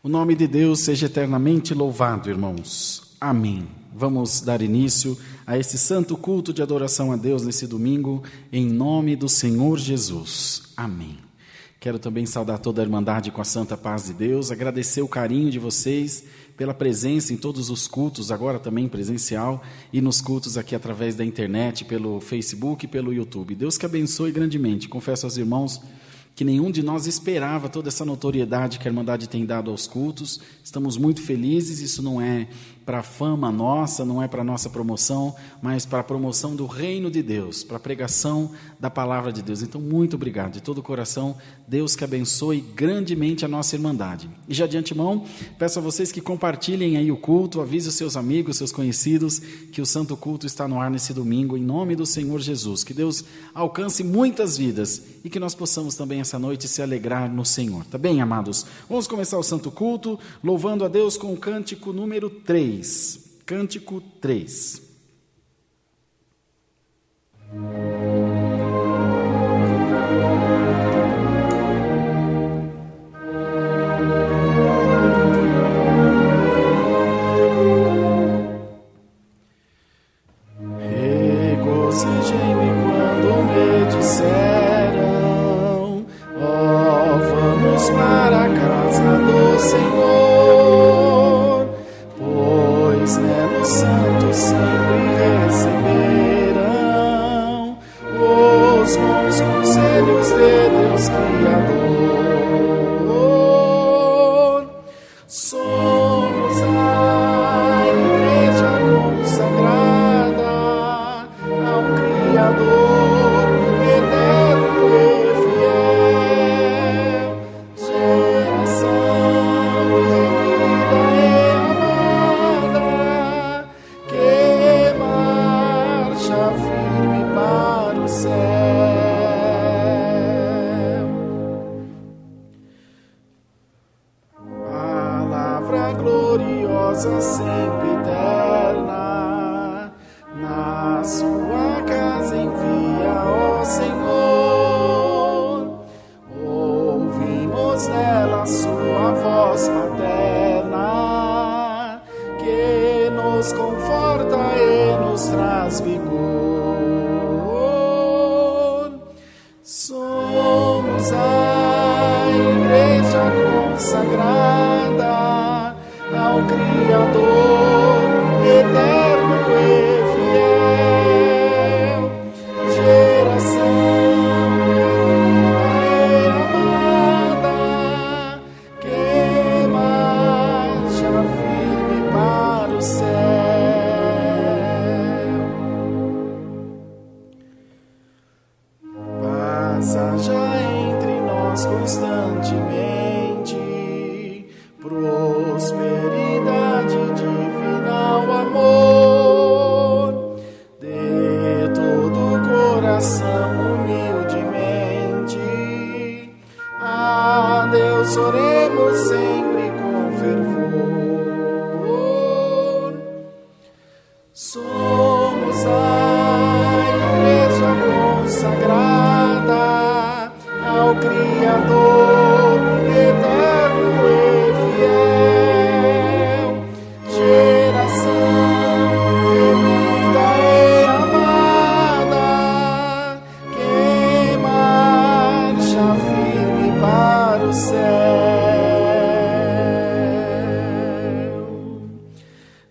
O nome de Deus seja eternamente louvado, irmãos. Amém. Vamos dar início a esse santo culto de adoração a Deus nesse domingo, em nome do Senhor Jesus. Amém. Quero também saudar toda a Irmandade com a santa paz de Deus, agradecer o carinho de vocês pela presença em todos os cultos, agora também presencial, e nos cultos aqui através da internet, pelo Facebook e pelo YouTube. Deus que abençoe grandemente. Confesso aos irmãos que nenhum de nós esperava toda essa notoriedade que a Irmandade tem dado aos cultos. Estamos muito felizes, isso não é para a fama nossa, não é para a nossa promoção, mas para a promoção do reino de Deus, para a pregação da palavra de Deus. Então, muito obrigado, de todo o coração, Deus que abençoe grandemente a nossa irmandade. E já de antemão, peço a vocês que compartilhem aí o culto, avise os seus amigos, seus conhecidos, que o Santo Culto está no ar nesse domingo, em nome do Senhor Jesus. Que Deus alcance muitas vidas e que nós possamos também essa noite se alegrar no Senhor. Tá bem, amados? Vamos começar o Santo Culto, louvando a Deus com o cântico número 3. Cântico 3. Regozijei-me quando me disseram: ó, vamos para a casa do Senhor, pois nela os santos sempre receberão os bons conselhos de Deus Criador. Somos a igreja consagrada ao Criador eterno e fiel, geração remida e amada, que marcha firme para o céu. Palavra gloriosa, sempre eterna, na sua casa envia, ó Senhor. Ouvimos nela sua voz paterna, que nos conforta e nos traz vigor. Somos a igreja consagrada ao Criador eterno e fiel, geração amada, que marcha firme para o céu. Passa já entre nós constantemente prosperidade divina, o amor, de todo o coração humildemente a Deus oremos sempre com fervor. Somos a igreja consagrada ao Criador eterno e fiel, geração remida e amada, que marcha firme para o céu.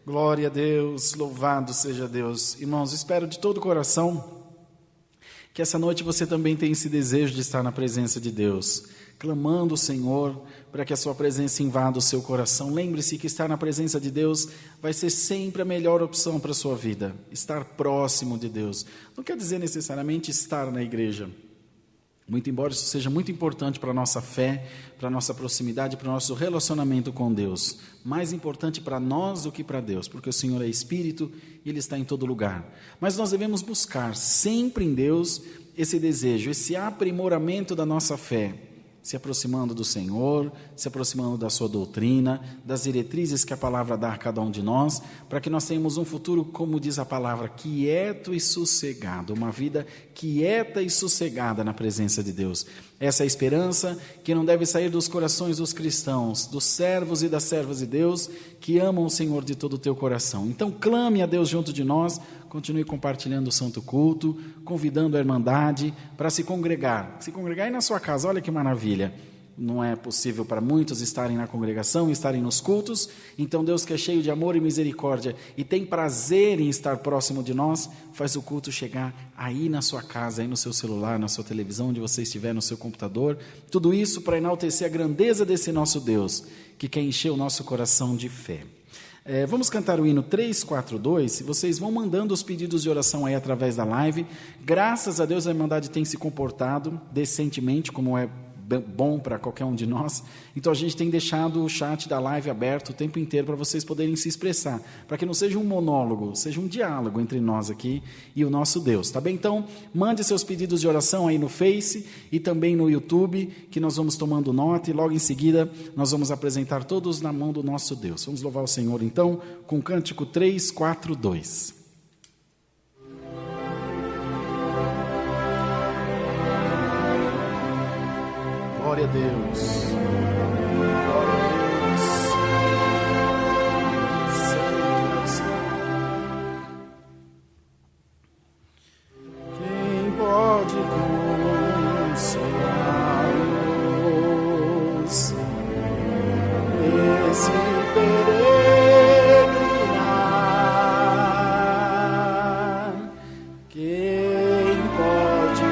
Glória a Deus, louvado seja Deus. Irmãos, espero de todo o coração que essa noite você também tenha esse desejo de estar na presença de Deus, clamando o Senhor para que a sua presença invada o seu coração. Lembre-se que estar na presença de Deus vai ser sempre a melhor opção para a sua vida. Estar próximo de Deus não quer dizer necessariamente estar na igreja, muito embora isso seja muito importante para a nossa fé, para a nossa proximidade, para o nosso relacionamento com Deus. Mais importante para nós do que para Deus, porque o Senhor é Espírito e Ele está em todo lugar. Mas nós devemos buscar sempre em Deus esse desejo, esse aprimoramento da nossa fé, se aproximando do Senhor, se aproximando da sua doutrina, das diretrizes que a palavra dá a cada um de nós, para que nós tenhamos um futuro, como diz a palavra, quieto e sossegado, uma vida quieta e sossegada na presença de Deus. Essa é a esperança que não deve sair dos corações dos cristãos, dos servos e das servas de Deus, que amam o Senhor de todo o teu coração. Então clame a Deus junto de nós, continue compartilhando o Santo Culto, convidando a irmandade para se congregar aí na sua casa. Olha que maravilha, não é possível para muitos estarem na congregação, estarem nos cultos, então Deus, que é cheio de amor e misericórdia e tem prazer em estar próximo de nós, faz o culto chegar aí na sua casa, aí no seu celular, na sua televisão, onde você estiver, no seu computador, tudo isso para enaltecer a grandeza desse nosso Deus, que quer encher o nosso coração de fé. Vamos cantar o hino 342, vocês vão mandando os pedidos de oração aí através da live. Graças a Deus a Irmandade tem se comportado decentemente, como é bom para qualquer um de nós. Então a gente tem deixado o chat da live aberto o tempo inteiro para vocês poderem se expressar, para que não seja um monólogo, seja um diálogo entre nós aqui e o nosso Deus, tá bem? Então mande seus pedidos de oração aí no Face e também no YouTube, que nós vamos tomando nota e logo em seguida nós vamos apresentar todos na mão do nosso Deus. Vamos louvar o Senhor então com o cântico 342. Glória a Deus. Glória a Deus. Santo é o Senhor. Quem pode consolar-nos nesse peregrinar? Quem pode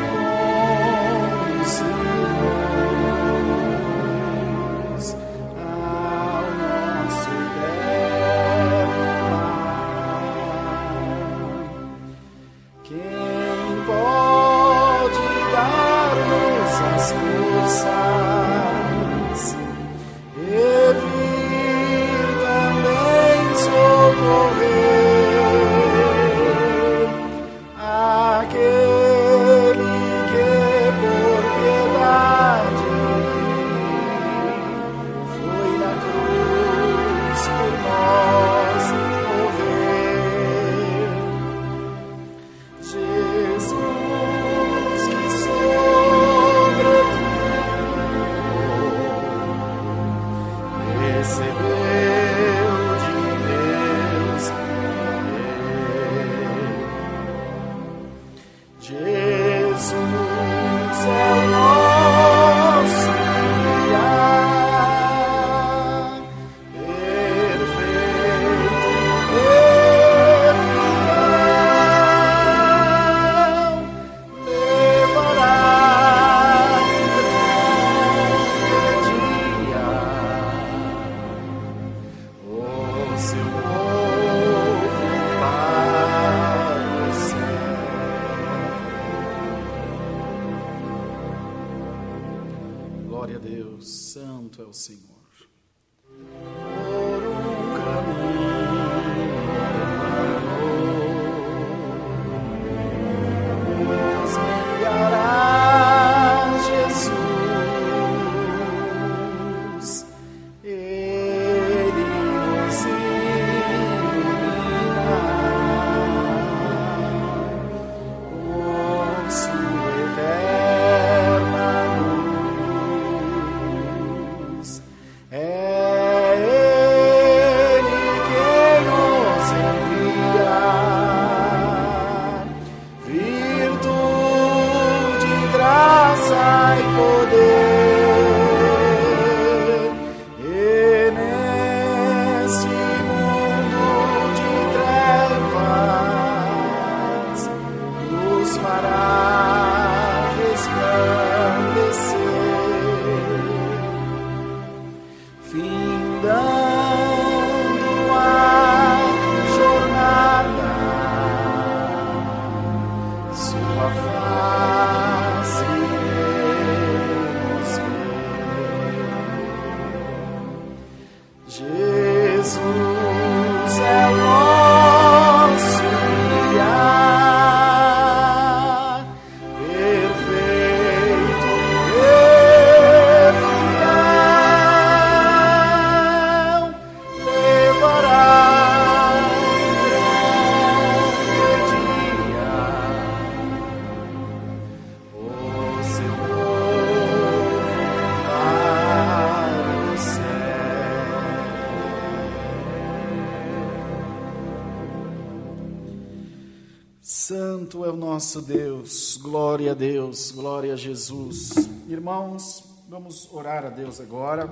Santo é o nosso Deus, glória a Deus, glória a Jesus. Irmãos, vamos orar a Deus agora.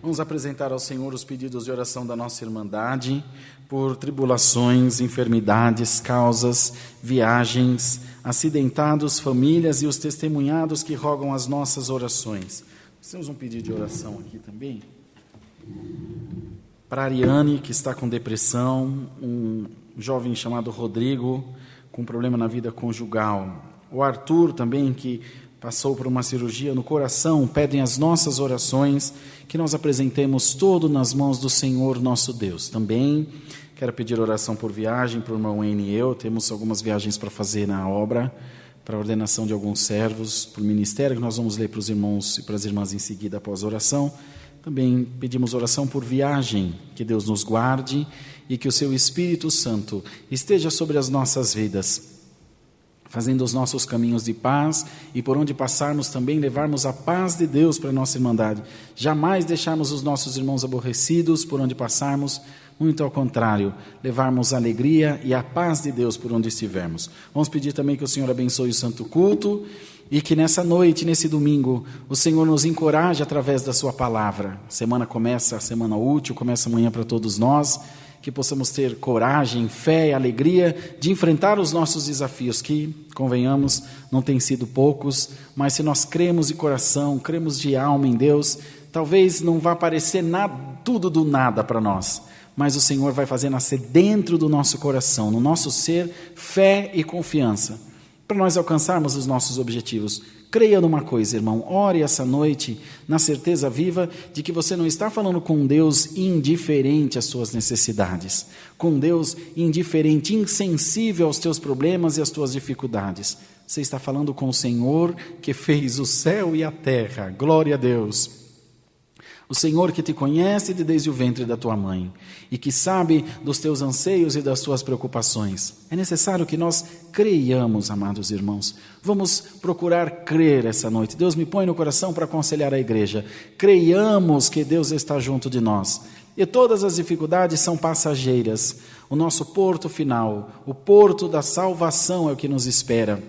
Vamos apresentar ao Senhor os pedidos de oração da nossa Irmandade, por tribulações, enfermidades, causas, viagens, acidentados, famílias e os testemunhados que rogam as nossas orações. Nós temos um pedido de oração aqui também. para a Ariane, que está com depressão, um jovem chamado Rodrigo, com problema na vida conjugal. O Arthur também, que passou por uma cirurgia no coração, pedem as nossas orações, que nós apresentemos todo nas mãos do Senhor nosso Deus. Também quero pedir oração por viagem para o irmão N e eu, temos algumas viagens para fazer na obra, para a ordenação de alguns servos, para o ministério, que nós vamos ler para os irmãos e para as irmãs em seguida após a oração. Também pedimos oração por viagem, que Deus nos guarde e que o seu Espírito Santo esteja sobre as nossas vidas, fazendo os nossos caminhos de paz e por onde passarmos também levarmos a paz de Deus para a nossa irmandade. Jamais deixarmos os nossos irmãos aborrecidos por onde passarmos, muito ao contrário, levarmos a alegria e a paz de Deus por onde estivermos. Vamos pedir também que o Senhor abençoe o santo culto e que nessa noite, nesse domingo, o Senhor nos encoraje através da sua palavra. A semana começa, a semana útil, começa amanhã para todos nós, que possamos ter coragem, fé e alegria de enfrentar os nossos desafios, que, convenhamos, não têm sido poucos, mas se nós cremos de coração, cremos de alma em Deus, talvez não vá parecer nada, tudo do nada para nós, mas o Senhor vai fazer nascer dentro do nosso coração, no nosso ser, fé e confiança, para nós alcançarmos os nossos objetivos. Creia numa coisa, irmão, ore essa noite na certeza viva de que você não está falando com um Deus indiferente às suas necessidades, com um Deus indiferente, insensível aos teus problemas e às tuas dificuldades. Você está falando com o Senhor que fez o céu e a terra, glória a Deus. O Senhor que te conhece desde o ventre da tua mãe e que sabe dos teus anseios e das tuas preocupações. É necessário que nós creiamos, amados irmãos. Vamos procurar crer essa noite. Deus me põe no coração para aconselhar a igreja. Creiamos que Deus está junto de nós. E todas as dificuldades são passageiras. O nosso porto final, o porto da salvação é o que nos espera.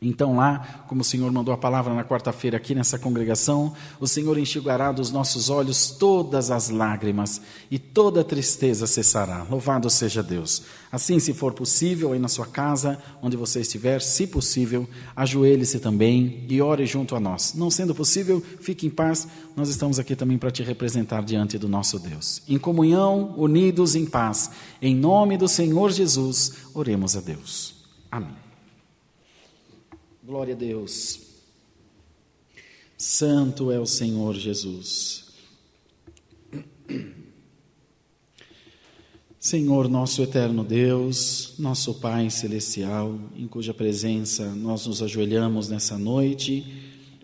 Então lá, como o Senhor mandou a palavra na quarta-feira aqui nessa congregação, o Senhor enxugará dos nossos olhos todas as lágrimas e toda tristeza cessará. Louvado seja Deus. Assim, se for possível, aí na sua casa, onde você estiver, se possível, ajoelhe-se também e ore junto a nós. Não sendo possível, fique em paz, nós estamos aqui também para te representar diante do nosso Deus. Em comunhão, unidos em paz, em nome do Senhor Jesus, oremos a Deus. Amém. Glória a Deus. Santo é o Senhor Jesus. Senhor, nosso eterno Deus, nosso Pai celestial, em cuja presença nós nos ajoelhamos nessa noite,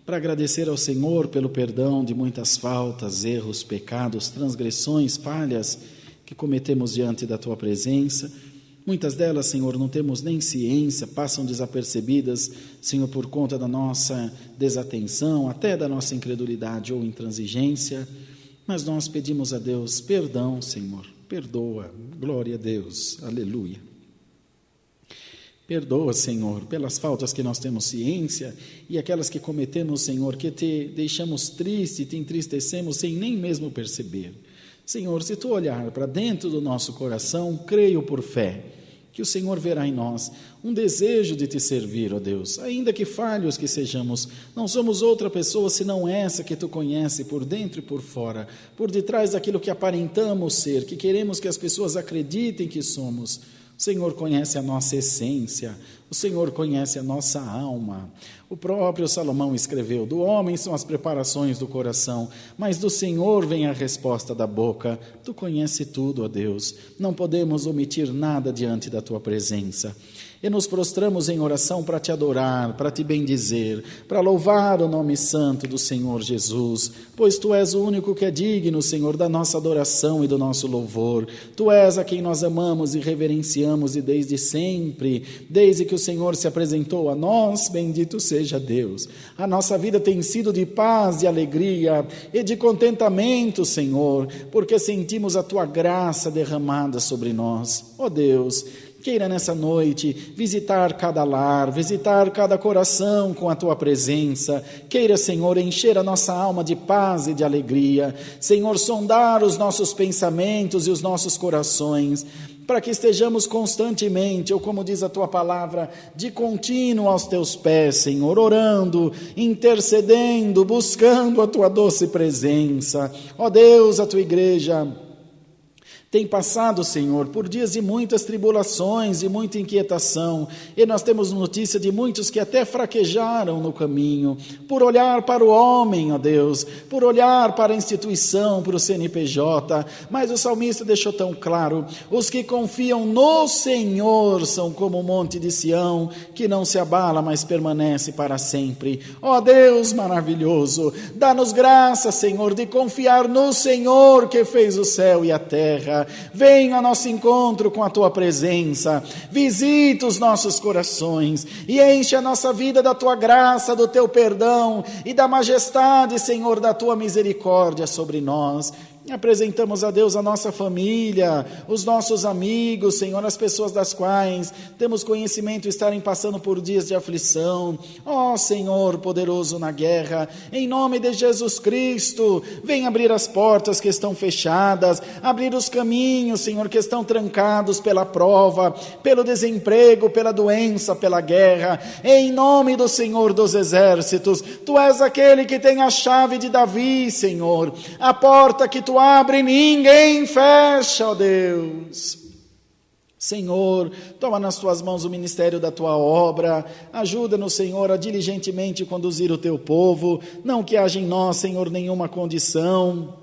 para agradecer ao Senhor pelo perdão de muitas faltas, erros, pecados, transgressões, falhas que cometemos diante da Tua presença. Muitas delas, Senhor, não temos nem ciência, passam desapercebidas, Senhor, por conta da nossa desatenção, até da nossa incredulidade ou intransigência, mas nós pedimos a Deus perdão, Senhor, perdoa, glória a Deus, aleluia. Perdoa, Senhor, pelas faltas que nós temos ciência e aquelas que cometemos, Senhor, que te deixamos triste, te entristecemos sem nem mesmo perceber. Senhor, se tu olhar para dentro do nosso coração, creio por fé, que o Senhor verá em nós um desejo de te servir, ó Deus. Ainda que falhos que sejamos, não somos outra pessoa senão essa que tu conhece por dentro e por fora, por detrás daquilo que aparentamos ser, que queremos que as pessoas acreditem que somos. O Senhor conhece a nossa essência, o Senhor conhece a nossa alma. O próprio Salomão escreveu: do homem são as preparações do coração, mas do Senhor vem a resposta da boca. Tu conhece tudo, ó Deus, não podemos omitir nada diante da tua presença. E nos prostramos em oração para te adorar, para te bendizer, para louvar o nome santo do Senhor Jesus, pois tu és o único que é digno, Senhor, da nossa adoração e do nosso louvor. Tu és a quem nós amamos e reverenciamos e desde sempre, desde que o Senhor se apresentou a nós, bendito seja Deus. A nossa vida tem sido de paz, de alegria e de contentamento, Senhor, porque sentimos a tua graça derramada sobre nós. Ó Deus, queira nessa noite visitar cada lar, visitar cada coração com a tua presença. Queira, Senhor, encher a nossa alma de paz e de alegria. Senhor, sondar os nossos pensamentos e os nossos corações, para que estejamos constantemente, ou como diz a tua palavra, de contínuo aos teus pés, Senhor, orando, intercedendo, buscando a tua doce presença. Ó Deus, a tua igreja tem passado, Senhor, por dias de muitas tribulações e muita inquietação, e nós temos notícia de muitos que até fraquejaram no caminho, por olhar para o homem, ó Deus, por olhar para a instituição, para o CNPJ, mas o salmista deixou tão claro, os que confiam no Senhor são como o monte de Sião, que não se abala, mas permanece para sempre. Ó Deus maravilhoso, dá-nos graça, Senhor, de confiar no Senhor que fez o céu e a terra. Venha ao nosso encontro com a Tua presença, visita os nossos corações e enche a nossa vida da Tua graça, do Teu perdão e da majestade, Senhor, da Tua misericórdia sobre nós. Apresentamos a Deus a nossa família, os nossos amigos, Senhor, as pessoas das quais temos conhecimento estarem passando por dias de aflição. Ó Senhor, poderoso na guerra, em nome de Jesus Cristo, vem abrir as portas que estão fechadas, abrir os caminhos, Senhor, que estão trancados pela prova, pelo desemprego, pela doença, pela guerra. Em nome do Senhor dos exércitos, Tu és aquele que tem a chave de Davi, Senhor, a porta que Tu abre, ninguém fecha, ó Deus. Senhor, toma nas Tuas mãos o ministério da Tua obra, ajuda-nos, Senhor, a diligentemente conduzir o Teu povo, não que haja em nós, Senhor, nenhuma condição,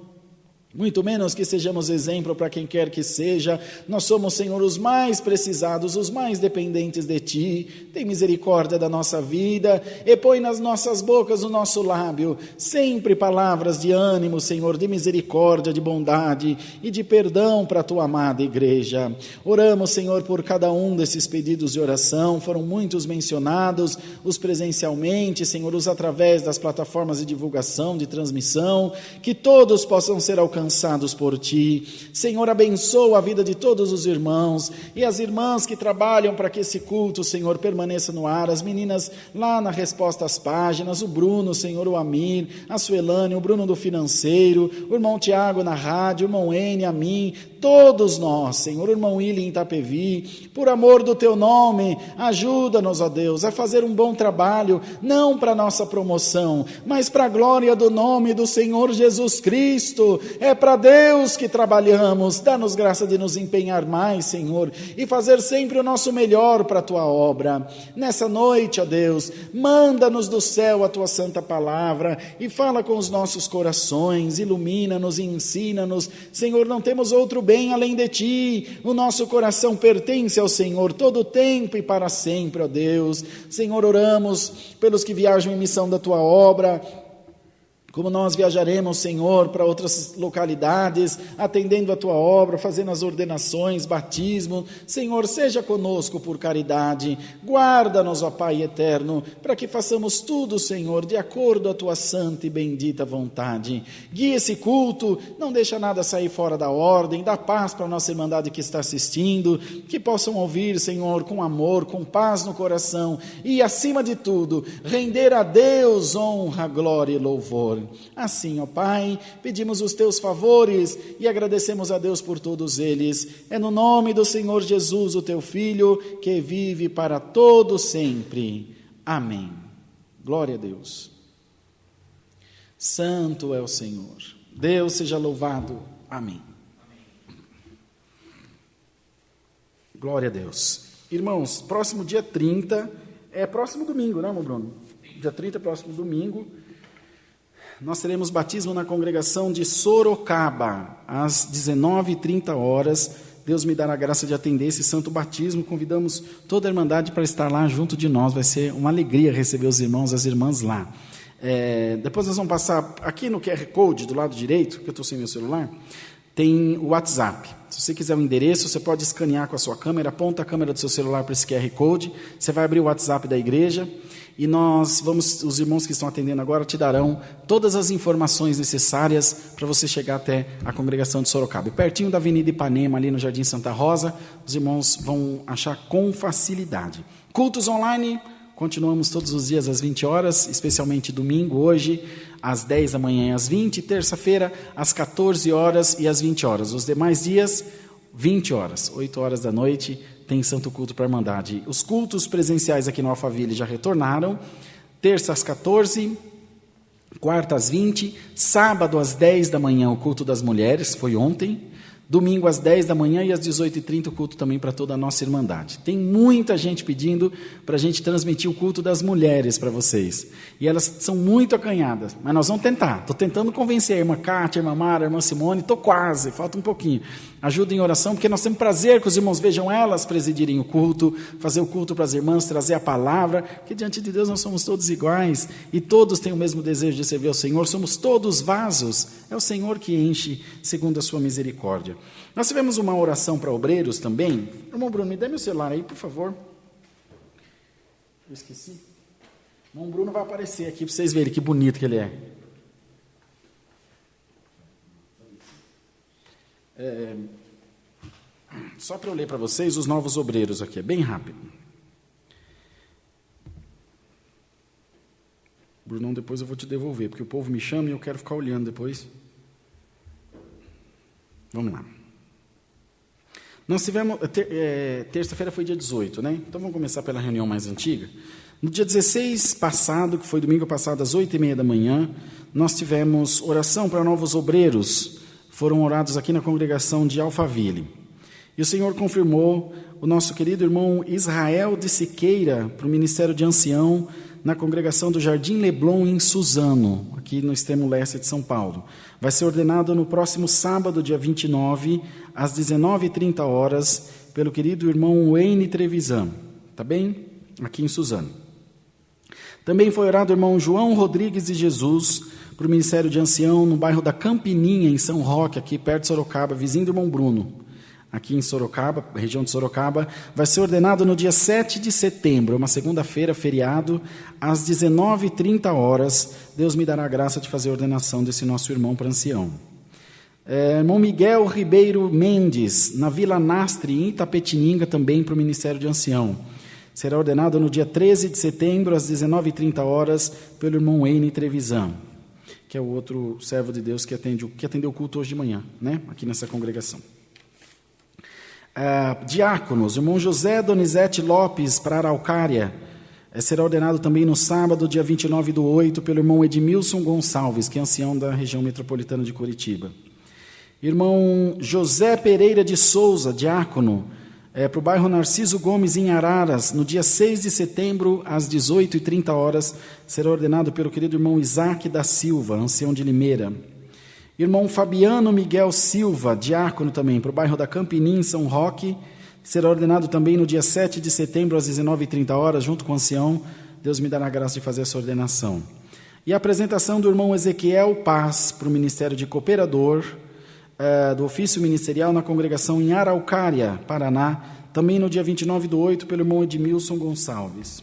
muito menos que sejamos exemplo para quem quer que seja. Nós somos, Senhor, os mais precisados, os mais dependentes de Ti. Tem misericórdia da nossa vida e põe nas nossas bocas, no nosso lábio, sempre palavras de ânimo, Senhor, de misericórdia, de bondade e de perdão para a Tua amada igreja. Oramos, Senhor, por cada um desses pedidos de oração, foram muitos mencionados, os presencialmente, Senhor, os através das plataformas de divulgação, de transmissão, que todos possam ser alcançados por Ti. Senhor, abençoa a vida de todos os irmãos e as irmãs que trabalham para que esse culto, Senhor, permaneça no ar, as meninas lá na Resposta às Páginas, o Bruno, Senhor, o Amir, a Suelane, o Bruno do Financeiro, o irmão Tiago na rádio, o irmão Ene, a mim, todos nós, Senhor, o irmão William em Itapevi, por amor do Teu nome, ajuda-nos, ó Deus, a fazer um bom trabalho, não para nossa promoção, mas para a glória do nome do Senhor Jesus Cristo. É para Deus que trabalhamos, dá-nos graça de nos empenhar mais, Senhor, e fazer sempre o nosso melhor para a Tua obra. Nessa noite, ó Deus, manda-nos do céu a Tua santa palavra e fala com os nossos corações, ilumina-nos e ensina-nos. Senhor, não temos outro bem além de Ti, o nosso coração pertence ao Senhor todo o tempo e para sempre, ó Deus. Senhor, oramos pelos que viajam em missão da Tua obra, como nós viajaremos, Senhor, para outras localidades, atendendo a Tua obra, fazendo as ordenações, batismo. Senhor, seja conosco por caridade, guarda-nos, ó Pai eterno, para que façamos tudo, Senhor, de acordo à Tua santa e bendita vontade. Guia esse culto, não deixa nada sair fora da ordem, dá paz para a nossa irmandade que está assistindo, que possam ouvir, Senhor, com amor, com paz no coração e, acima de tudo, render a Deus honra, glória e louvor. Assim, ó Pai, pedimos os Teus favores e agradecemos a Deus por todos eles. É no nome do Senhor Jesus, o Teu Filho, que vive para todo sempre. Amém. Glória a Deus. Santo é o Senhor. Deus seja louvado. Amém. Glória a Deus. Irmãos, próximo dia 30, é próximo domingo, não, meu Bruno? Dia 30, próximo domingo, nós teremos batismo na congregação de Sorocaba, às 19h30. Deus me dará a graça de atender esse santo batismo. Convidamos toda a Irmandade para estar lá junto de nós. Vai ser uma alegria receber os irmãos e as irmãs lá. Depois nós vamos passar aqui no QR Code, do lado direito, que eu estou sem meu celular, tem o WhatsApp. Se você quiser o endereço, você pode escanear com a sua câmera, aponta a câmera do seu celular para esse QR Code, você vai abrir o WhatsApp da igreja, e os irmãos que estão atendendo agora te darão todas as informações necessárias para você chegar até a congregação de Sorocaba. E pertinho da Avenida Ipanema, ali no Jardim Santa Rosa, os irmãos vão achar com facilidade. Cultos online, continuamos todos os dias às 20 horas, especialmente domingo, hoje, às 10 da manhã e às 20, terça-feira, às 14 horas e às 20 horas. Os demais dias, 20 horas, 8 horas da noite, tem Santo Culto para a Irmandade. Os cultos presenciais aqui no Alphaville já retornaram, terça às 14, quarta às 20, sábado às 10 da manhã o culto das mulheres, foi ontem, Domingo às 10 da manhã e às 18h30 o culto também para toda a nossa Irmandade. Tem muita gente pedindo para a gente transmitir o culto das mulheres para vocês. E elas são muito acanhadas, mas nós vamos tentar. Estou tentando convencer a irmã Cátia, a irmã Mara, a irmã Simone, estou quase, falta um pouquinho. Ajuda em oração, porque nós temos prazer que os irmãos vejam elas presidirem o culto, fazer o culto para as irmãs, trazer a palavra, porque diante de Deus nós somos todos iguais e todos têm o mesmo desejo de servir ao Senhor, somos todos vasos, é o Senhor que enche segundo a sua misericórdia. Nós tivemos uma oração para obreiros também. Irmão Bruno, me dê meu celular aí, por favor. Eu esqueci. O irmão Bruno vai aparecer aqui para vocês verem que bonito que ele é. Só para eu ler para vocês os novos obreiros aqui, é bem rápido. Brunão, depois eu vou te devolver, porque o povo me chama e eu quero ficar olhando depois. Vamos lá. Nós tivemos, terça-feira foi dia 18, né? Então vamos começar pela reunião mais antiga. No dia 16 passado, que foi domingo passado, às 8h30 da manhã, nós tivemos oração para novos obreiros. Foram orados aqui na congregação de Alphaville. E o Senhor confirmou o nosso querido irmão Israel de Siqueira para o Ministério de Ancião na congregação do Jardim Leblon, em Suzano, aqui no extremo leste de São Paulo. Vai ser ordenado no próximo sábado, dia 29, às 19h30, pelo querido irmão Wayne Trevisan, tá bem? Aqui em Suzano. Também foi orado o irmão João Rodrigues de Jesus para o Ministério de Ancião no bairro da Campininha, em São Roque, aqui perto de Sorocaba, vizinho do irmão Bruno. Aqui em Sorocaba, região de Sorocaba, vai ser ordenado no dia 7 de setembro, uma segunda-feira, feriado, às 19h30. Deus me dará a graça de fazer a ordenação desse nosso irmão para ancião. Irmão Miguel Ribeiro Mendes, na Vila Nastre, em Itapetininga, também para o Ministério de Ancião. Será ordenado no dia 13 de setembro, às 19h30, pelo irmão Wayne Trevisan, que é o outro servo de Deus que atendeu o culto hoje de manhã, né? Aqui nessa congregação. Diáconos, o irmão José Donizete Lopes, para Araucária, será ordenado também no sábado, dia 29/8, pelo irmão Edmilson Gonçalves, que é ancião da região metropolitana de Curitiba. Irmão José Pereira de Souza, diácono, para o bairro Narciso Gomes, em Araras, no dia 6 de setembro, às 18h30, será ordenado pelo querido irmão Isaac da Silva, ancião de Limeira. Irmão Fabiano Miguel Silva, diácono também, para o bairro da Campininha, em São Roque, será ordenado também no dia 7 de setembro, às 19h30, junto com o ancião. Deus me dará a graça de fazer essa ordenação. E a apresentação do irmão Ezequiel Paz para o Ministério de Cooperador, do ofício ministerial na congregação em Araucária, Paraná, também no dia 29/8, pelo irmão Edmilson Gonçalves.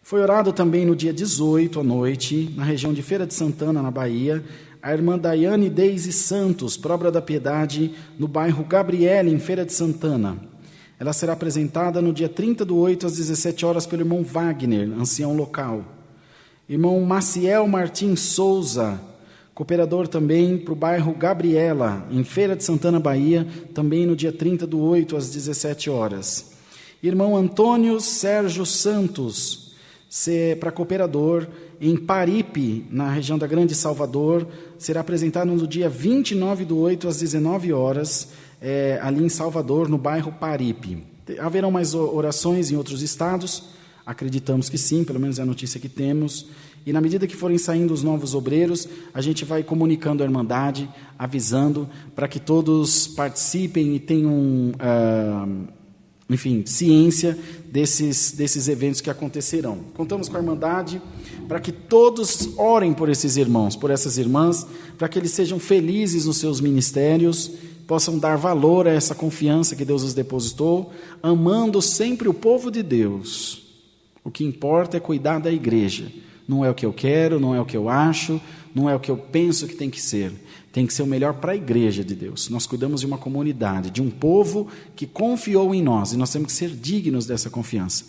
Foi orado também no dia 18 à noite, na região de Feira de Santana, na Bahia, a irmã Daiane Deise Santos, para Obra da Piedade, no bairro Gabriele, em Feira de Santana. Ela será apresentada no dia 30/8, às 17h, pelo irmão Wagner, ancião local. Irmão Maciel Martins Souza, cooperador também para o bairro Gabriela, em Feira de Santana, Bahia, também no dia 30/8, às 17h. Irmão Antônio Sérgio Santos, para cooperador, em Paripe, na região da Grande Salvador, será apresentado no dia 29/8, às 19h, ali em Salvador, no bairro Paripe. Haverão mais orações em outros estados? Acreditamos que sim, pelo menos é a notícia que temos. E na medida que forem saindo os novos obreiros, a gente vai comunicando a Irmandade, avisando, para que todos participem e tenham, ciência desses eventos que acontecerão. Contamos com a Irmandade para que todos orem por esses irmãos, por essas irmãs, para que eles sejam felizes nos seus ministérios, possam dar valor a essa confiança que Deus os depositou, amando sempre o povo de Deus. O que importa é cuidar da igreja. Não é o que eu quero, não é o que eu acho, não é o que eu penso que tem que ser. Tem que ser o melhor para a igreja de Deus. Nós cuidamos de uma comunidade, de um povo que confiou em nós, e nós temos que ser dignos dessa confiança.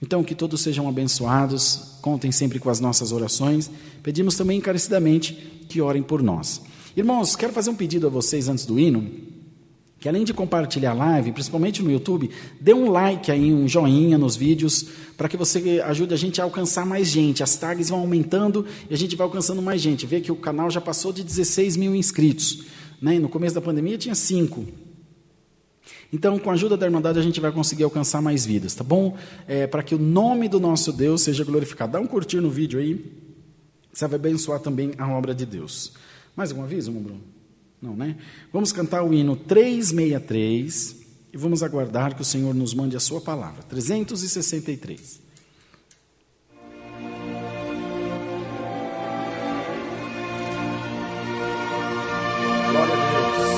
Então, que todos sejam abençoados, contem sempre com as nossas orações. Pedimos também encarecidamente que orem por nós. Irmãos, quero fazer um pedido a vocês antes do hino, que além de compartilhar a live, principalmente no YouTube, dê um like aí, um joinha nos vídeos, para que você ajude a gente a alcançar mais gente. As tags vão aumentando e a gente vai alcançando mais gente. Vê que o canal já passou de 16 mil inscritos. né? No começo da pandemia tinha 5. Então, com a ajuda da Irmandade, a gente vai conseguir alcançar mais vidas, tá bom? Para que o nome do nosso Deus seja glorificado. Dá um curtir no vídeo aí, você vai abençoar também a obra de Deus. Mais algum aviso, meu Bruno? Não, né? Vamos cantar o hino 363 e vamos aguardar que o Senhor nos mande a sua palavra. 363. Glória a Deus.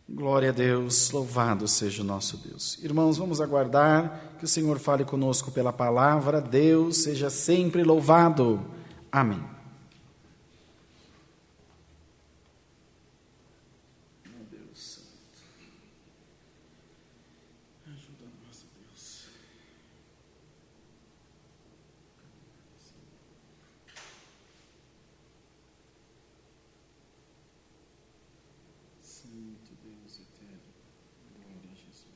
Glória a Deus, louvado seja o nosso Deus. Irmãos, vamos aguardar que o Senhor fale conosco pela palavra. Deus seja sempre louvado. Amém. Meu Deus Santo, ajuda-nos, Deus. Santo Deus eterno, glória a Jesus.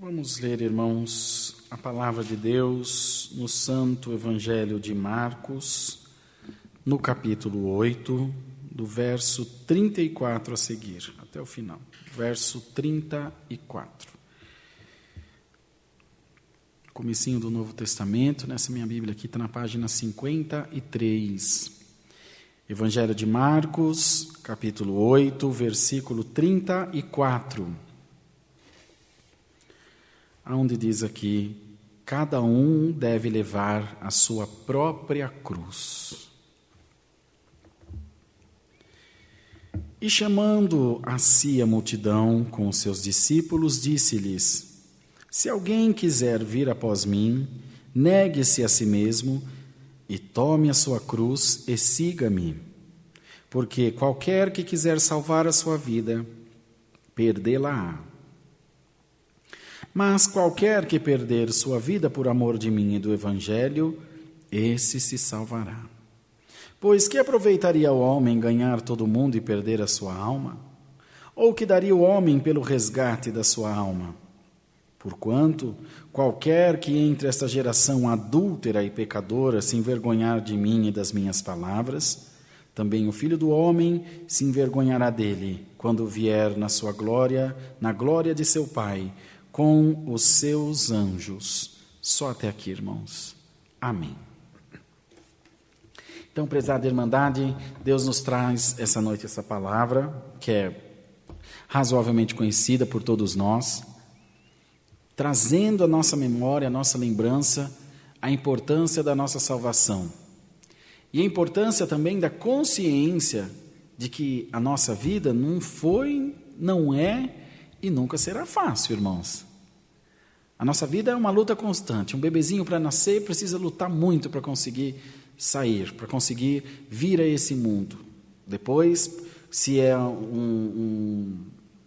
Vamos ler, irmãos, a palavra de Deus no Santo Evangelho de Marcos, no capítulo 8, do verso 34 a seguir, até o final, verso 34. Comecinho do Novo Testamento, nessa minha Bíblia aqui está na página 53. Evangelho de Marcos, capítulo 8, versículo 34. Onde diz aqui: cada um deve levar a sua própria cruz. E chamando a si a multidão com os seus discípulos, disse-lhes: se alguém quiser vir após mim, negue-se a si mesmo e tome a sua cruz e siga-me. Porque qualquer que quiser salvar a sua vida, perdê-la-á. Mas qualquer que perder sua vida por amor de mim e do Evangelho, esse se salvará. Pois que aproveitaria o homem ganhar todo o mundo e perder a sua alma? Ou que daria o homem pelo resgate da sua alma? Porquanto, qualquer que entre esta geração adúltera e pecadora se envergonhar de mim e das minhas palavras, também o Filho do Homem se envergonhará dele, quando vier na sua glória, na glória de seu Pai, com os seus anjos. Só até aqui, irmãos. Amém. Então, prezada Irmandade, Deus nos traz essa noite essa palavra, que é razoavelmente conhecida por todos nós, trazendo à nossa memória, à nossa lembrança, a importância da nossa salvação. E a importância também da consciência de que a nossa vida não foi, não é e nunca será fácil, irmãos. A nossa vida é uma luta constante. Um bebezinho para nascer precisa lutar muito para conseguir sair, para conseguir vir a esse mundo. Depois, se é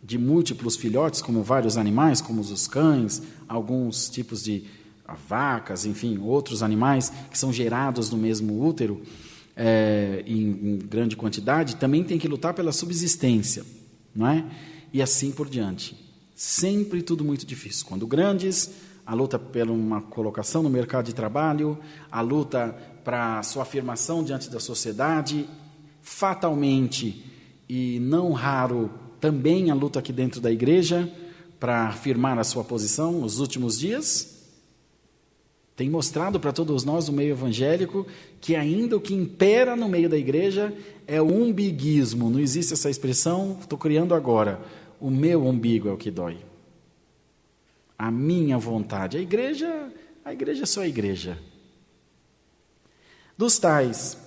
de múltiplos filhotes, como vários animais, como os cães, alguns tipos de vacas, enfim, outros animais que são gerados no mesmo útero, em grande quantidade, também tem que lutar pela subsistência, não é? E assim por diante. Sempre tudo muito difícil. Quando grandes, a luta por uma colocação no mercado de trabalho, a luta para a sua afirmação diante da sociedade, fatalmente e não raro também a luta aqui dentro da igreja para afirmar a sua posição nos últimos dias, tem mostrado para todos nós no meio evangélico que ainda o que impera no meio da igreja é o umbiguismo. Não existe essa expressão, estou criando agora. O meu umbigo é o que dói. A minha vontade. A igreja é só a igreja. Dos tais,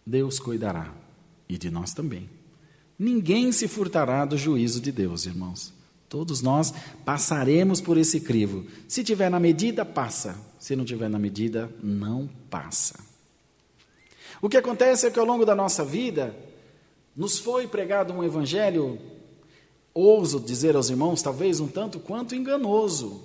Deus cuidará, e de nós também. Ninguém se furtará do juízo de Deus, irmãos. Todos nós passaremos por esse crivo. Se tiver na medida, passa. Se não tiver na medida, não passa. O que acontece é que ao longo da nossa vida, nos foi pregado um evangelho, ouso dizer aos irmãos, talvez um tanto quanto enganoso,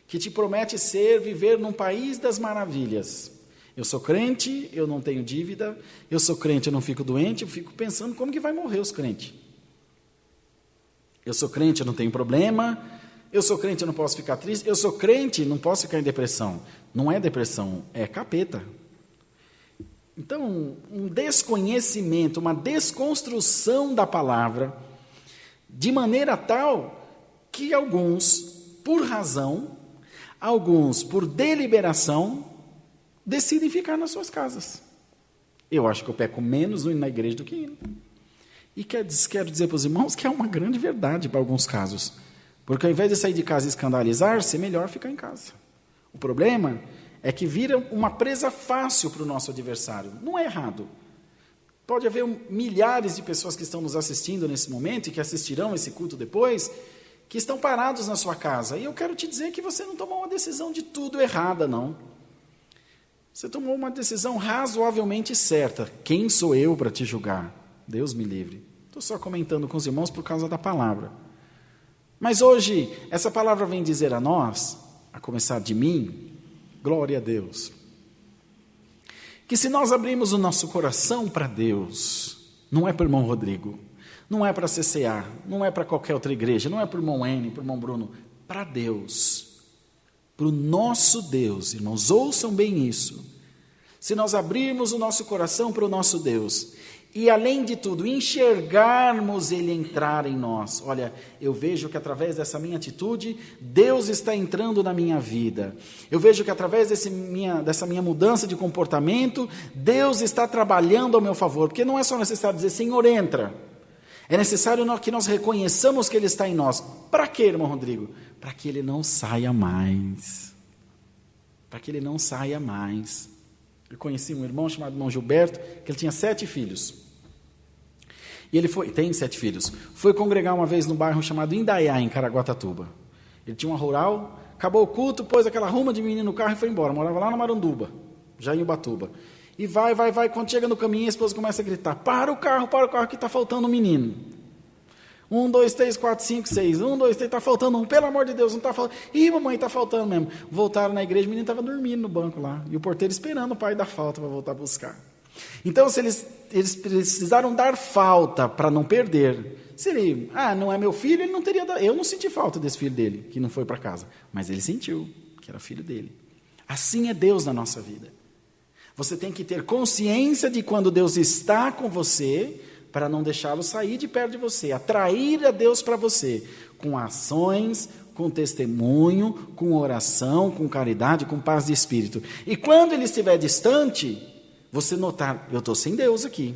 que te promete viver num país das maravilhas. Eu sou crente, eu não tenho dívida, eu sou crente, eu não fico doente, eu fico pensando como que vai morrer os crentes. Eu sou crente, eu não tenho problema, eu sou crente, eu não posso ficar triste, eu sou crente, não posso ficar em depressão. Não é depressão, é capeta. Então, um desconhecimento, uma desconstrução da palavra, de maneira tal que alguns, por razão, alguns, por deliberação, decidem ficar nas suas casas. Eu acho que eu peco menos indo na igreja do que indo. E quero dizer para os irmãos que é uma grande verdade para alguns casos. Porque ao invés de sair de casa e escandalizar-se, é melhor ficar em casa. O problema é que vira uma presa fácil para o nosso adversário. Não é errado. Pode haver milhares de pessoas que estão nos assistindo nesse momento e que assistirão esse culto depois, que estão parados na sua casa. E eu quero te dizer que você não tomou uma decisão de tudo errada, não. Você tomou uma decisão razoavelmente certa. Quem sou eu para te julgar? Deus me livre. Estou só comentando com os irmãos por causa da palavra. Mas hoje, essa palavra vem dizer a nós, a começar de mim, glória a Deus, que se nós abrirmos o nosso coração para Deus, não é para o irmão Rodrigo, não é para a CCA, não é para qualquer outra igreja, não é para o irmão N, para o irmão Bruno, para Deus, para o nosso Deus, irmãos, ouçam bem isso. Se nós abrirmos o nosso coração para o nosso Deus E além de tudo, enxergarmos Ele entrar em nós. Olha, eu vejo que através dessa minha atitude, Deus está entrando na minha vida. Eu vejo que através dessa minha mudança de comportamento, Deus está trabalhando ao meu favor. Porque não é só necessário dizer, Senhor, entra. É necessário que nós reconheçamos que Ele está em nós. Para quê, irmão Rodrigo? Para que Ele não saia mais. Para que Ele não saia mais. Eu conheci um irmão chamado irmão Gilberto, que ele tinha 7 filhos. E ele tem 7 filhos. Foi congregar uma vez no bairro chamado Indaiá, em Caraguatatuba. Ele tinha uma rural, acabou o culto, pôs aquela ruma de menino no carro e foi embora. Morava lá no Maranduba, já em Ubatuba. E vai. Quando chega no caminho, a esposa começa a gritar, para o carro, que está faltando um menino. 1, 2, 3, 4, 5, 6. 1, 2, 3, está faltando um. Pelo amor de Deus, não está faltando. Ih, mamãe, está faltando mesmo. Voltaram na igreja, o menino estava dormindo no banco lá. E o porteiro esperando o pai dar falta para voltar a buscar. Então, se eles precisaram dar falta para não perder. Se ele, não é meu filho, ele não teria dado. Eu não senti falta desse filho dele, que não foi para casa. Mas ele sentiu que era filho dele. Assim é Deus na nossa vida. Você tem que ter consciência de quando Deus está com você, para não deixá-lo sair de perto de você, atrair a Deus para você, com ações, com testemunho, com oração, com caridade, com paz de espírito. E quando ele estiver distante, você notar, eu estou sem Deus aqui,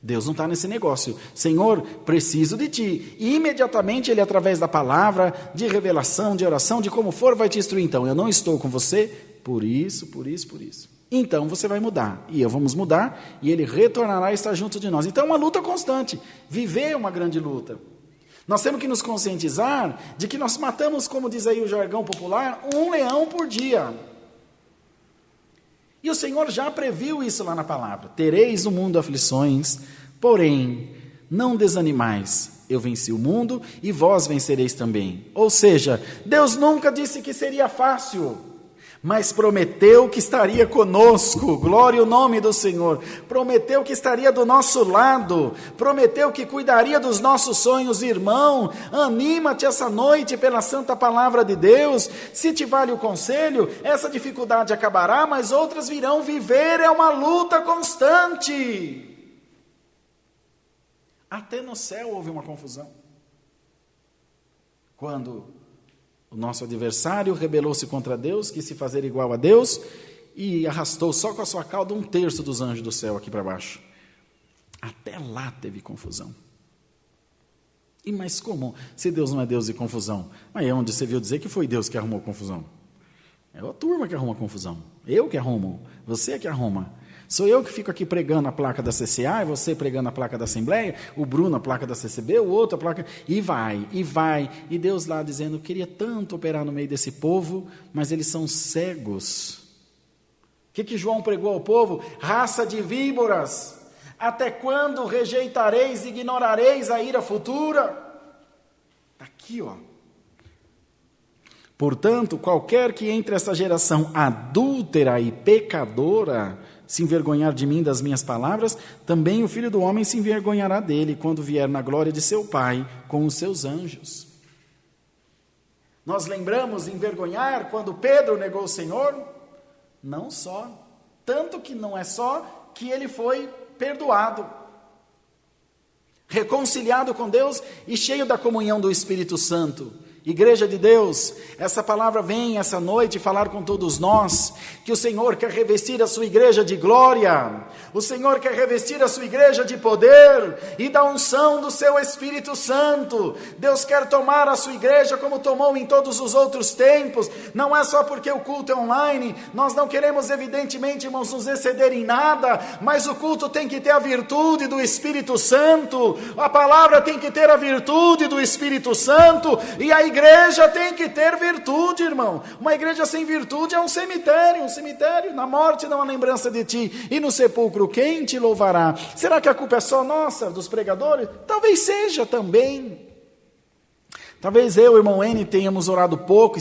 Deus não está nesse negócio, Senhor, preciso de Ti. E imediatamente Ele, através da palavra, de revelação, de oração, de como for, vai te instruir. Então, eu não estou com você, por isso. Então você vai mudar, e vamos mudar, e Ele retornará a estar junto de nós. Então é uma luta constante, viver é uma grande luta. Nós temos que nos conscientizar de que nós matamos, como diz aí o jargão popular, um leão por dia. E o Senhor já previu isso lá na palavra. Tereis no mundo aflições, porém, não desanimais. Eu venci o mundo e vós vencereis também. Ou seja, Deus nunca disse que seria fácil, mas prometeu que estaria conosco, glória ao nome do Senhor, prometeu que estaria do nosso lado, prometeu que cuidaria dos nossos sonhos. Irmão, anima-te essa noite pela santa palavra de Deus. Se te vale o conselho, essa dificuldade acabará, mas outras virão. Viver é uma luta constante. Até no céu houve uma confusão, quando o nosso adversário rebelou-se contra Deus, quis se fazer igual a Deus e arrastou só com a sua cauda 1/3 dos anjos do céu aqui para baixo. Até lá teve confusão. E mas como? Se Deus não é Deus de confusão? Mas é onde você viu dizer que foi Deus que arrumou confusão? É a turma que arruma confusão. Eu que arrumo, você que arruma. Sou eu que fico aqui pregando a placa da CCA, e você pregando a placa da Assembleia, o Bruno a placa da CCB, o outro a placa... E vai. E Deus lá dizendo, queria tanto operar no meio desse povo, mas eles são cegos. O que João pregou ao povo? Raça de víboras, até quando rejeitareis e ignorareis a ira futura? Está aqui, ó. Portanto, qualquer que entre essa geração adúltera e pecadora se envergonhar de mim, das minhas palavras, também o Filho do Homem se envergonhará dele, quando vier na glória de seu Pai, com os seus anjos. Nós lembramos envergonhar quando Pedro negou o Senhor? Não só. Tanto que não é só que ele foi perdoado, reconciliado com Deus e cheio da comunhão do Espírito Santo. Igreja de Deus, essa palavra vem essa noite falar com todos nós, que o Senhor quer revestir a sua igreja de glória, o Senhor quer revestir a sua igreja de poder e da unção do seu Espírito Santo. Deus quer tomar a sua igreja como tomou em todos os outros tempos. Não é só porque o culto é online, nós não queremos evidentemente, irmãos, nos exceder em nada, mas o culto tem que ter a virtude do Espírito Santo, a palavra tem que ter a virtude do Espírito Santo, e a igreja tem que ter virtude, irmão. Uma igreja sem virtude é um cemitério, na morte dá uma lembrança de ti, e no sepulcro quem te louvará? Será que a culpa é só nossa, dos pregadores? Talvez seja também. Talvez eu, irmão N, tenhamos orado pouco,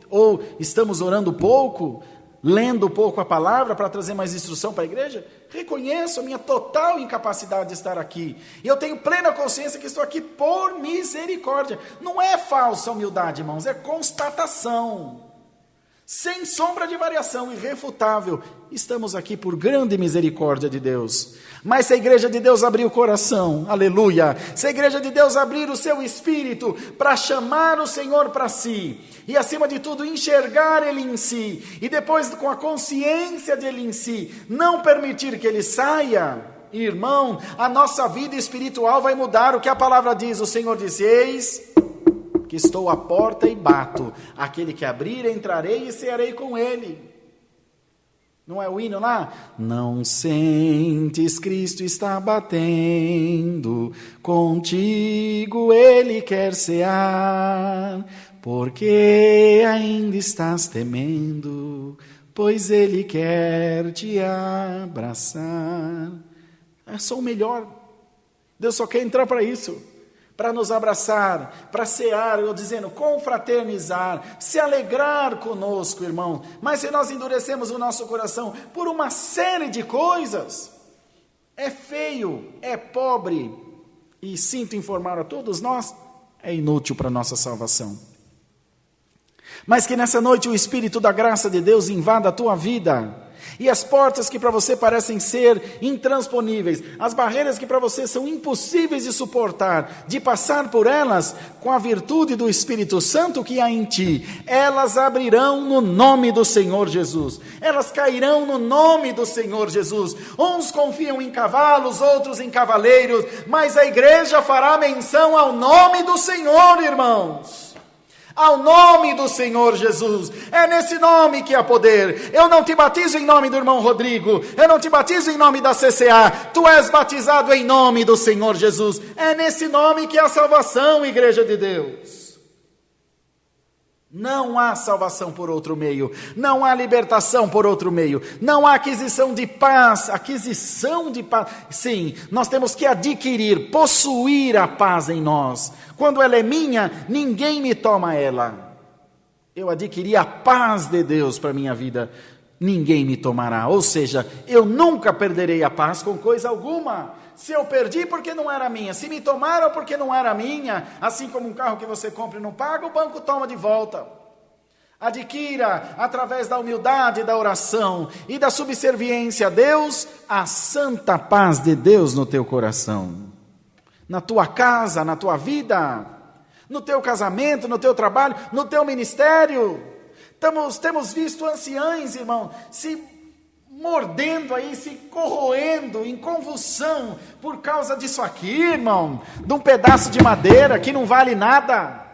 ou estamos orando pouco, lendo pouco a palavra para trazer mais instrução para a igreja. Reconheço a minha total incapacidade de estar aqui. E eu tenho plena consciência que estou aqui por misericórdia. Não é falsa humildade, irmãos, é constatação. Sem sombra de variação, irrefutável. Estamos aqui por grande misericórdia de Deus. Mas se a igreja de Deus abrir o coração, aleluia, se a igreja de Deus abrir o seu espírito para chamar o Senhor para si, e acima de tudo enxergar Ele em si, e depois com a consciência dele em si, não permitir que Ele saia, irmão, a nossa vida espiritual vai mudar. O que a palavra diz? O Senhor diz: eis que estou à porta e bato, aquele que abrir, entrarei e cearei com ele. Não é o hino lá? Não sentes, Cristo está batendo, contigo Ele quer cear, porque ainda estás temendo, pois Ele quer te abraçar. Eu sou o melhor. Deus só quer entrar para isso, para nos abraçar, para cear, eu dizendo, confraternizar, se alegrar conosco, irmão. Mas se nós endurecemos o nosso coração por uma série de coisas, é feio, é pobre, e sinto informar a todos nós, é inútil para a nossa salvação. Mas que nessa noite o Espírito da graça de Deus invada a tua vida, e as portas que para você parecem ser intransponíveis, as barreiras que para você são impossíveis de suportar, de passar por elas, com a virtude do Espírito Santo que há em ti, elas abrirão no nome do Senhor Jesus, elas cairão no nome do Senhor Jesus. Uns confiam em cavalos, outros em cavaleiros, mas a igreja fará menção ao nome do Senhor, irmãos. Ao nome do Senhor Jesus. É nesse nome que há poder. Eu não te batizo em nome do irmão Rodrigo, eu não te batizo em nome da CCA, tu és batizado em nome do Senhor Jesus. É nesse nome que há salvação, igreja de Deus. Não há salvação por outro meio, não há libertação por outro meio, não há aquisição de paz, sim, nós temos que adquirir, possuir a paz em nós. Quando ela é minha, ninguém me toma ela. Eu adquiri a paz de Deus para a minha vida, ninguém me tomará. Ou seja, eu nunca perderei a paz com coisa alguma. Se eu perdi, porque não era minha. Se me tomaram, porque não era minha. Assim como um carro que você compra e não paga, o banco toma de volta. Adquira, através da humildade, da oração e da subserviência a Deus, a santa paz de Deus no teu coração. Na tua casa, na tua vida, no teu casamento, no teu trabalho, no teu ministério. Temos visto anciães, irmão, se mordendo aí, se corroendo em convulsão por causa disso aqui, irmão, de um pedaço de madeira que não vale nada.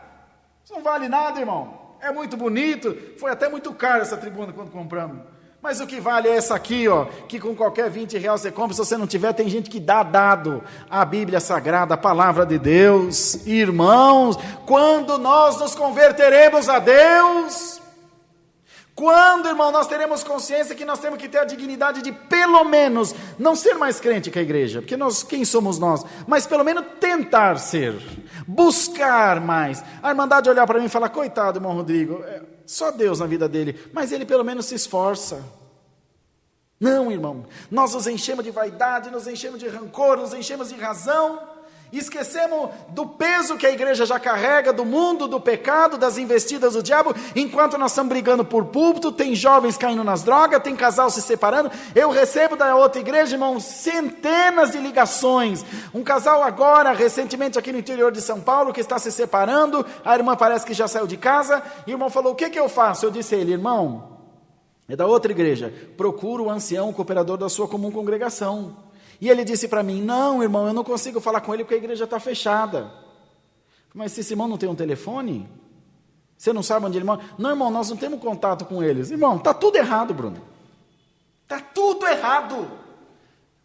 Isso não vale nada, irmão. É muito bonito, foi até muito caro essa tribuna quando compramos. Mas o que vale é essa aqui, ó, que com qualquer R$20 você compra. Se você não tiver, tem gente que dá dado a Bíblia Sagrada, a Palavra de Deus. Irmãos, quando nós nos converteremos a Deus? Quando, irmão, nós teremos consciência que nós temos que ter a dignidade de, pelo menos, não ser mais crente que a igreja, porque quem somos nós? Mas pelo menos tentar ser, buscar mais. A Irmandade olhar para mim e falar, coitado, irmão Rodrigo, só Deus na vida dele, mas ele pelo menos se esforça. Não, irmão, nós nos enchemos de vaidade, nos enchemos de rancor, nos enchemos de razão, esquecemos do peso que a igreja já carrega, do mundo, do pecado, das investidas do diabo, enquanto nós estamos brigando por púlpito, tem jovens caindo nas drogas, tem casal se separando. Eu recebo da outra igreja, irmão, centenas de ligações. Um casal agora, recentemente aqui no interior de São Paulo, que está se separando, a irmã parece que já saiu de casa, e o irmão falou, o que eu faço? Eu disse a ele, irmão, é da outra igreja, procura o ancião, o cooperador da sua comum congregação. E ele disse para mim, não, irmão, eu não consigo falar com ele porque a igreja está fechada. Mas esse irmão não tem um telefone? Você não sabe onde ele mora? Não, irmão, nós não temos contato com eles. Irmão, está tudo errado, Bruno. Está tudo errado.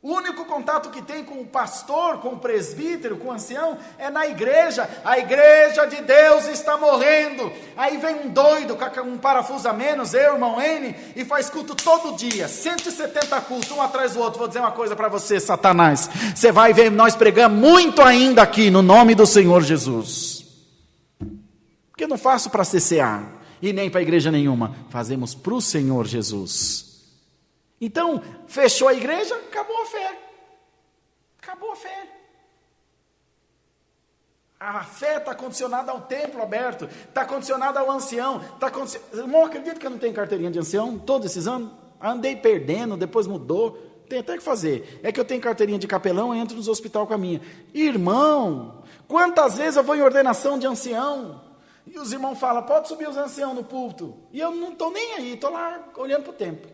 O único contato que tem com o pastor, com o presbítero, com o ancião, é na igreja. A igreja de Deus está morrendo. Aí vem um doido com um parafuso a menos, eu, irmão N, e faz culto todo dia, 170 cultos, um atrás do outro. Vou dizer uma coisa para você, Satanás, você vai ver, nós pregamos muito ainda aqui, no nome do Senhor Jesus. Porque eu não faço para CCA, e nem para igreja nenhuma, fazemos para o Senhor Jesus. Então, fechou a igreja, acabou a fé. Acabou a fé. A fé está condicionada ao templo aberto, está condicionada ao ancião. Irmão, acredito que eu não tenho carteirinha de ancião todos esses anos? Andei perdendo, depois mudou. Tem até que fazer. É que eu tenho carteirinha de capelão e entro nos hospitais com a minha. Irmão, quantas vezes eu vou em ordenação de ancião? E os irmãos falam, pode subir os anciãos no púlpito. E eu não estou nem aí, estou lá olhando para o tempo.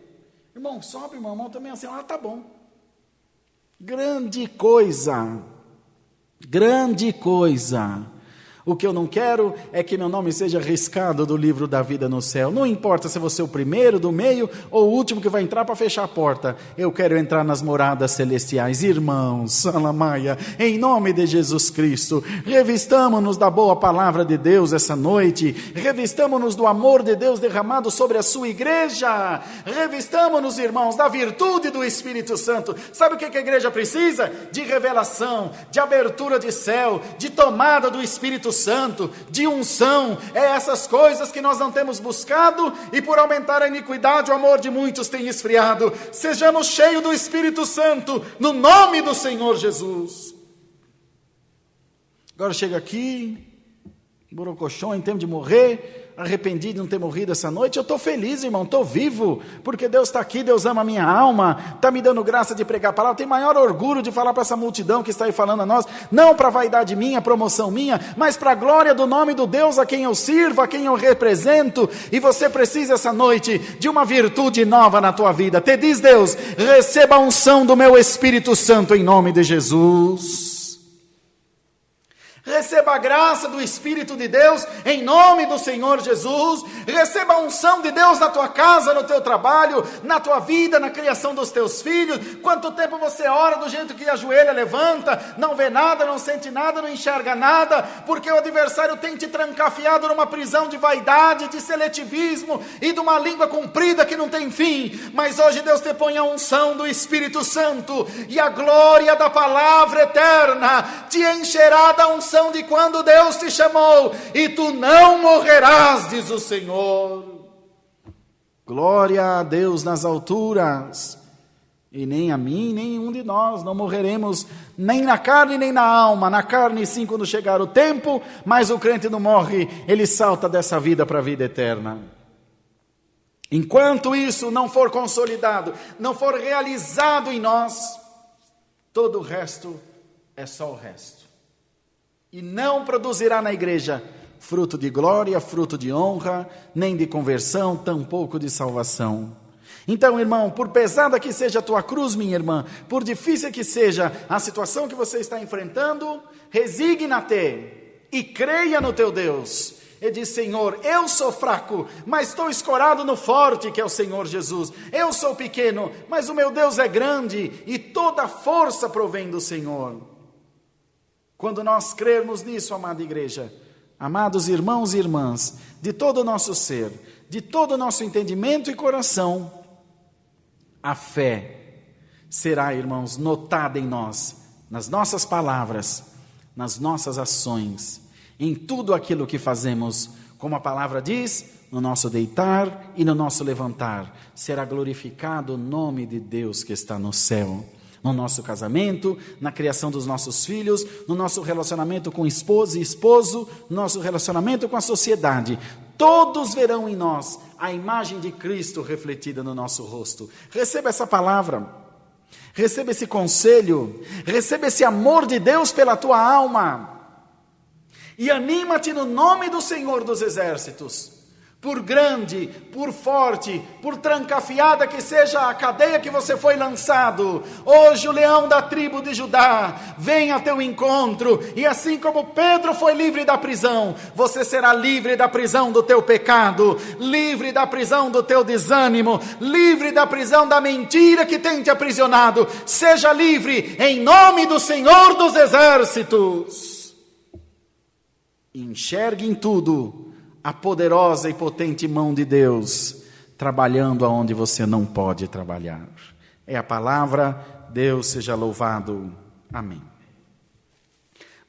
Irmão, sobe, irmão também é ancião. Ah, tá bom. Grande coisa. Grande coisa. O que eu não quero é que meu nome seja riscado do livro da vida no céu. Não importa se você é o primeiro, do meio ou o último que vai entrar para fechar a porta. Eu quero entrar nas moradas celestiais. Irmãos, Alamaia, em nome de Jesus Cristo, revistamo-nos da boa palavra de Deus essa noite. Revistamo-nos do amor de Deus derramado sobre a sua igreja. Revistamo-nos, irmãos, da virtude do Espírito Santo. Sabe o que a igreja precisa? De revelação, de abertura de céu, de tomada do Espírito Santo, de unção. É essas coisas que nós não temos buscado, e por aumentar a iniquidade o amor de muitos tem esfriado. Sejamos cheios do Espírito Santo, no nome do Senhor Jesus. Agora chega aqui, borocochô, em tempo de morrer, arrependido de não ter morrido essa noite. Eu estou feliz, irmão, estou vivo, porque Deus está aqui, Deus ama a minha alma, está me dando graça de pregar a palavra. Tenho maior orgulho de falar para essa multidão que está aí falando a nós, não para a vaidade minha, promoção minha, mas para a glória do nome do Deus a quem eu sirvo, a quem eu represento. E você precisa essa noite de uma virtude nova na tua vida. Te diz Deus, receba a unção do meu Espírito Santo em nome de Jesus. Receba a graça do Espírito de Deus em nome do Senhor Jesus. Receba a unção de Deus na tua casa, no teu trabalho, na tua vida, na criação dos teus filhos. Quanto tempo você ora do jeito que ajoelha, levanta, não vê nada, não sente nada, não enxerga nada, porque o adversário tem te trancafiado numa prisão de vaidade, de seletivismo e de uma língua comprida que não tem fim. Mas hoje Deus te põe a unção do Espírito Santo, e a glória da palavra eterna te encherá da unção de quando Deus te chamou, e tu não morrerás, diz o Senhor. Glória a Deus nas alturas, e nem a mim, nenhum de nós, não morreremos nem na carne nem na alma. Na carne sim, quando chegar o tempo, mas o crente não morre, ele salta dessa vida para a vida eterna. Enquanto isso não for consolidado, não for realizado em nós, todo o resto é só o resto. E não produzirá na igreja fruto de glória, fruto de honra, nem de conversão, tampouco de salvação. Então, irmão, por pesada que seja a tua cruz, minha irmã, por difícil que seja a situação que você está enfrentando, resigna-te e creia no teu Deus. E diz, Senhor, eu sou fraco, mas estou escorado no forte, que é o Senhor Jesus. Eu sou pequeno, mas o meu Deus é grande, e toda força provém do Senhor. Quando nós crermos nisso, amada igreja, amados irmãos e irmãs, de todo o nosso ser, de todo o nosso entendimento e coração, a fé será, irmãos, notada em nós, nas nossas palavras, nas nossas ações, em tudo aquilo que fazemos, como a palavra diz, no nosso deitar e no nosso levantar, será glorificado o nome de Deus que está no céu. No nosso casamento, na criação dos nossos filhos, no nosso relacionamento com esposa e esposo, no nosso relacionamento com a sociedade. Todos verão em nós a imagem de Cristo refletida no nosso rosto. Receba essa palavra, receba esse conselho, receba esse amor de Deus pela tua alma. E anima-te no nome do Senhor dos Exércitos. Por grande, por forte, por trancafiada que seja a cadeia que você foi lançado, hoje o leão da tribo de Judá vem a teu encontro, e assim como Pedro foi livre da prisão, você será livre da prisão do teu pecado, livre da prisão do teu desânimo, livre da prisão da mentira que tem te aprisionado. Seja livre em nome do Senhor dos Exércitos. Enxergue em tudo a poderosa e potente mão de Deus, trabalhando aonde você não pode trabalhar. É a palavra, Deus seja louvado. Amém.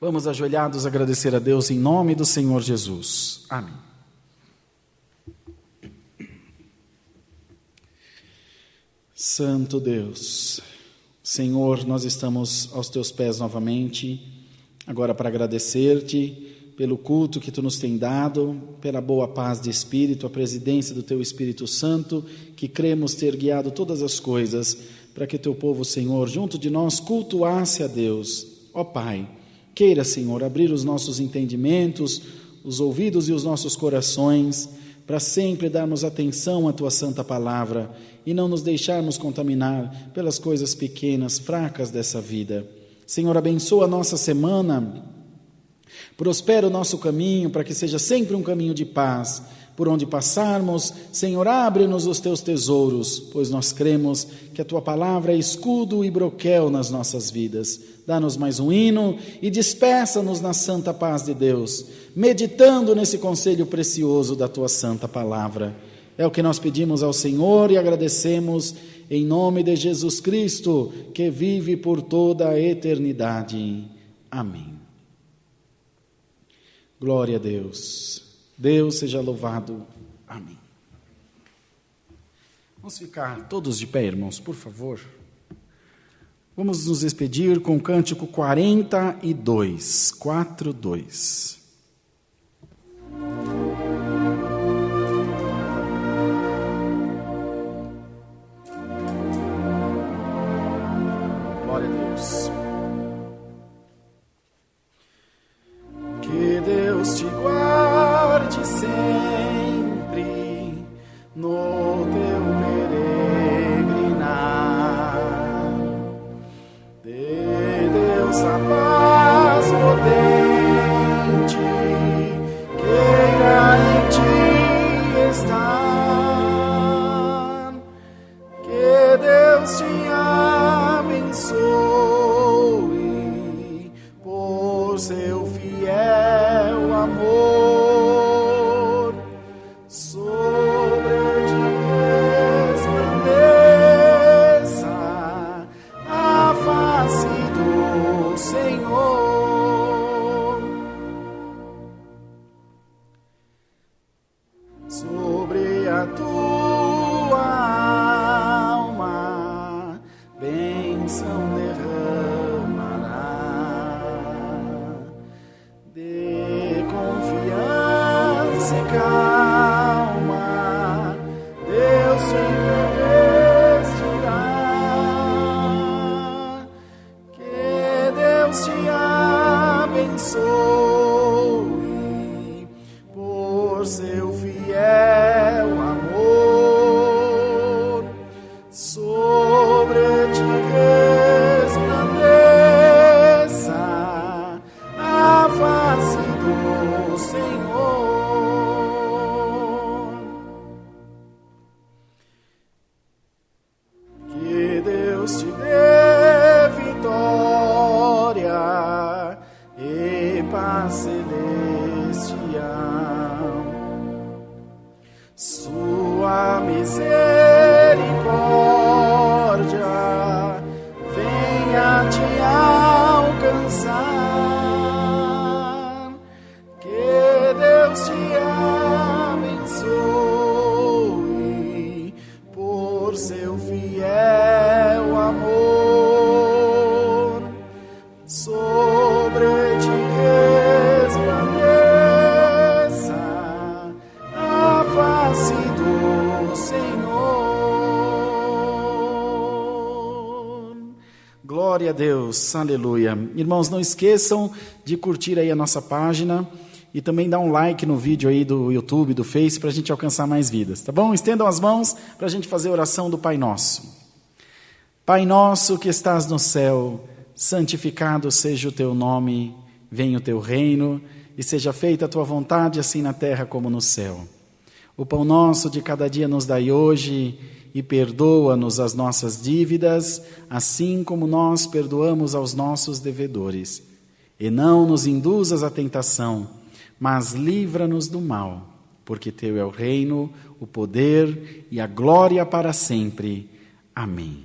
Vamos ajoelhados agradecer a Deus em nome do Senhor Jesus. Amém. Santo Deus, Senhor, nós estamos aos teus pés novamente, agora para agradecer-te pelo culto que tu nos tem dado, pela boa paz de Espírito, a presidência do teu Espírito Santo, que cremos ter guiado todas as coisas, para que teu povo, Senhor, junto de nós, cultuasse a Deus. Ó Pai, queira, Senhor, abrir os nossos entendimentos, os ouvidos e os nossos corações, para sempre darmos atenção à tua santa palavra e não nos deixarmos contaminar pelas coisas pequenas, fracas dessa vida. Senhor, abençoa a nossa semana, prospera o nosso caminho, para que seja sempre um caminho de paz. Por onde passarmos, Senhor, abre-nos os teus tesouros, pois nós cremos que a tua palavra é escudo e broquel nas nossas vidas. Dá-nos mais um hino e despeça-nos na santa paz de Deus, meditando nesse conselho precioso da tua santa palavra. É o que nós pedimos ao Senhor e agradecemos em nome de Jesus Cristo, que vive por toda a eternidade. Amém. Glória a Deus. Deus seja louvado. Amém. Vamos ficar todos de pé, irmãos, por favor. Vamos nos despedir com o cântico 42, 4:2. Glória a Deus. Que Deus te guarde sempre no teu peregrinar. Dê Deus a paz potente, queira em ti estar. Que Deus te abençoe por seu fiel amor, sobre ti resplandeça a face do Senhor, sobre a tua alma bênção calma, Deus te revestirá. Que Deus te abençoe por seu fiel amor, sobre ti resplandeça a face do Senhor. Deus te dê vitória e paz celestial. Sua misericórdia venha te alcançar. Que Deus te abençoe por seu fiel amor, sobre ti resplandeça a face do Senhor. Glória a Deus, aleluia. Irmãos, não esqueçam de curtir aí a nossa página e também dar um like no vídeo aí do YouTube, do Face, para a gente alcançar mais vidas, tá bom? Estendam as mãos para a gente fazer a oração do Pai Nosso. Pai nosso que estás no céu, santificado seja o teu nome, venha o teu reino e seja feita a tua vontade, assim na terra como no céu. O pão nosso de cada dia nos dai hoje e perdoa-nos as nossas dívidas, assim como nós perdoamos aos nossos devedores. E não nos induzas à tentação, mas livra-nos do mal, porque teu é o reino, o poder e a glória para sempre. Amém.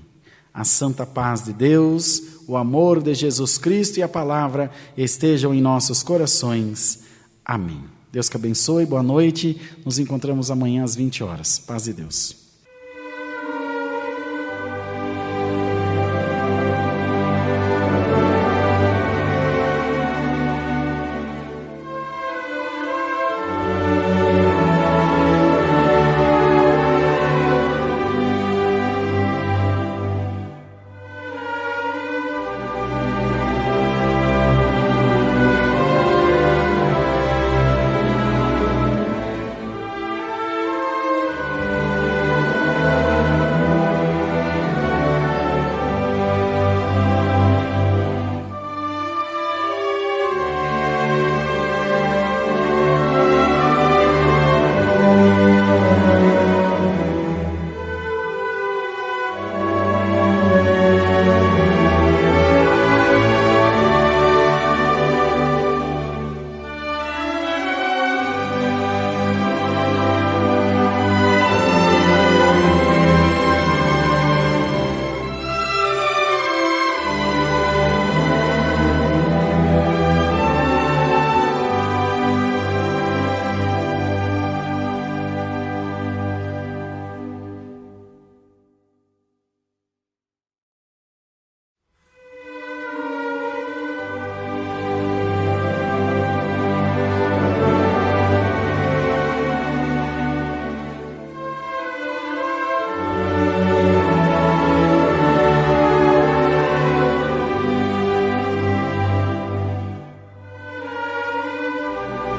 A santa paz de Deus, o amor de Jesus Cristo e a palavra estejam em nossos corações. Amém. Deus que abençoe, boa noite. Nos encontramos amanhã às 20 horas. Paz de Deus.